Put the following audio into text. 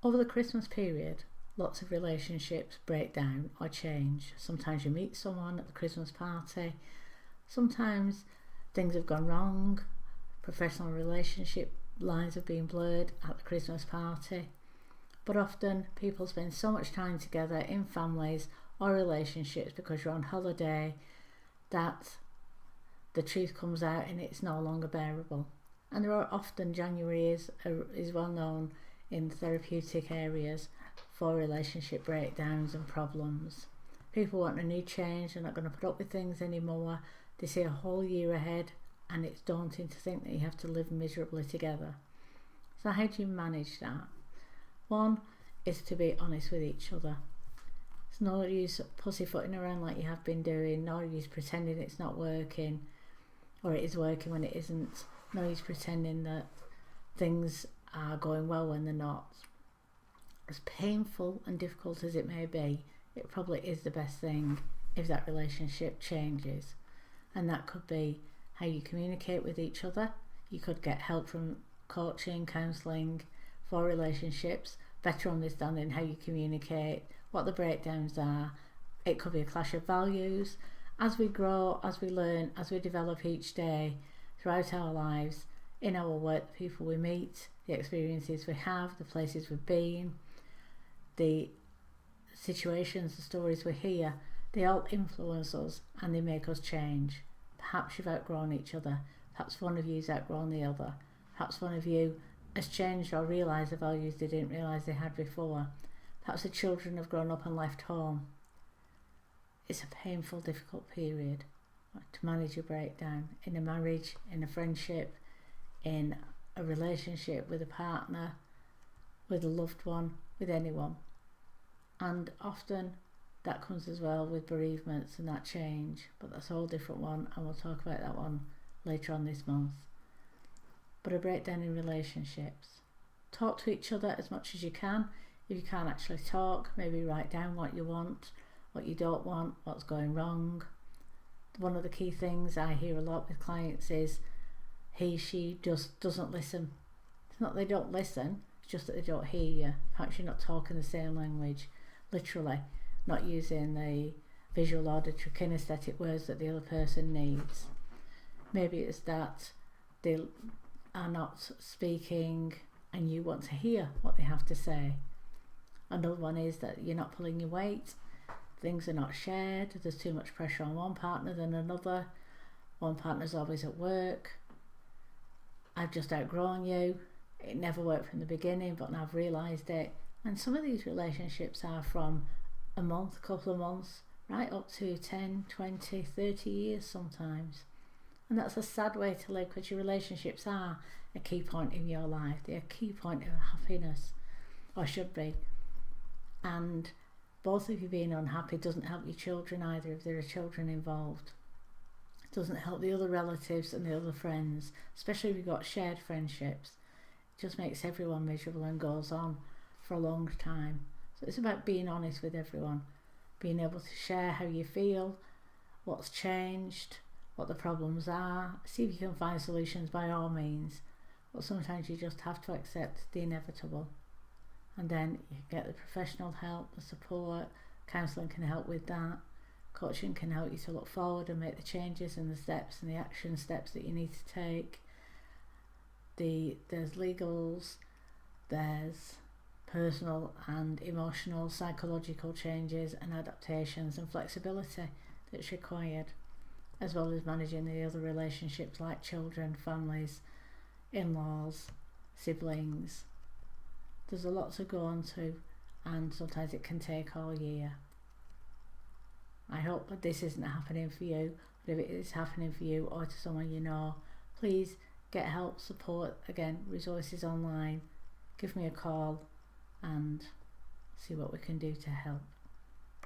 Over the Christmas period, lots of relationships break down or change. Sometimes you meet someone at the Christmas party, sometimes things have gone wrong, professional relationship lines have been blurred at the Christmas party, but often people spend so much time together in families or relationships because you're on holiday that the truth comes out and it's no longer bearable. And there are often, January is well known in therapeutic areas for relationship breakdowns and problems. People want a new change, they're not going to put up with things anymore, they see a whole year ahead, and it's daunting to think that you have to live miserably together. So how do you manage that? One is to be honest with each other. It's no use pussyfooting around like you have been doing, no use pretending it's not working, or it is working when it isn't, no use pretending that things are going well when they're not. As painful and difficult as it may be, it probably is the best thing if that relationship changes. And that could be how you communicate with each other. You could get help from coaching, counselling for relationships, better understanding how you communicate, what the breakdowns are. It could be a clash of values. As we grow, as we learn, as we develop each day throughout our lives, in our work, the people we meet, the experiences we have, the places we've been, the situations, the stories we hear, they all influence us and they make us change. Perhaps you've outgrown each other, perhaps one of you's outgrown the other, perhaps one of you has changed or realised the values they didn't realise they had before, perhaps the children have grown up and left home. It's a painful, difficult period to manage a breakdown in a marriage, in a friendship, in a relationship with a partner, with a loved one, with anyone. And often that comes as well with bereavements and that change, but that's a whole different one, and we'll talk about that one later on this month. But a breakdown in relationships. Talk to each other as much as you can. If you can't actually talk, maybe write down what you want, what you don't want, what's going wrong. One of the key things I hear a lot with clients is she just doesn't listen. It's not they don't listen, it's just that they don't hear you. Perhaps you're not talking the same language, literally, not using the visual, auditory, kinesthetic words that the other person needs. Maybe it's that they are not speaking and you want to hear what they have to say. Another one is that you're not pulling your weight, things are not shared, there's too much pressure on one partner than another, one partner's always at work, I've just outgrown you, it never worked from the beginning but now I've realised it. And some of these relationships are from a month, a couple of months, right up to 10, 20, 30 years sometimes. And that's a sad way to live, because your relationships are a key point in your life. They're a key point of happiness, or should be. And both of you being unhappy doesn't help your children either if there are children involved. It doesn't help the other relatives and the other friends, especially if you've got shared friendships. It just makes everyone miserable and goes on for a long time. So it's about being honest with everyone, being able to share how you feel, what's changed, what the problems are. See if you can find solutions by all means, but sometimes you just have to accept the inevitable. And then you get the professional help, the support, counselling can help with that, coaching can help you to look forward and make the changes and the steps and the action steps that you need to take. There's legals, there's personal and emotional, psychological changes and adaptations and flexibility that's required, as well as managing the other relationships like children, families, in-laws, siblings. There's a lot to go on to, and sometimes it can take all year. I hope that this isn't happening for you, but if it is happening for you or to someone you know, please get help, support, again, resources online, give me a call and see what we can do to help.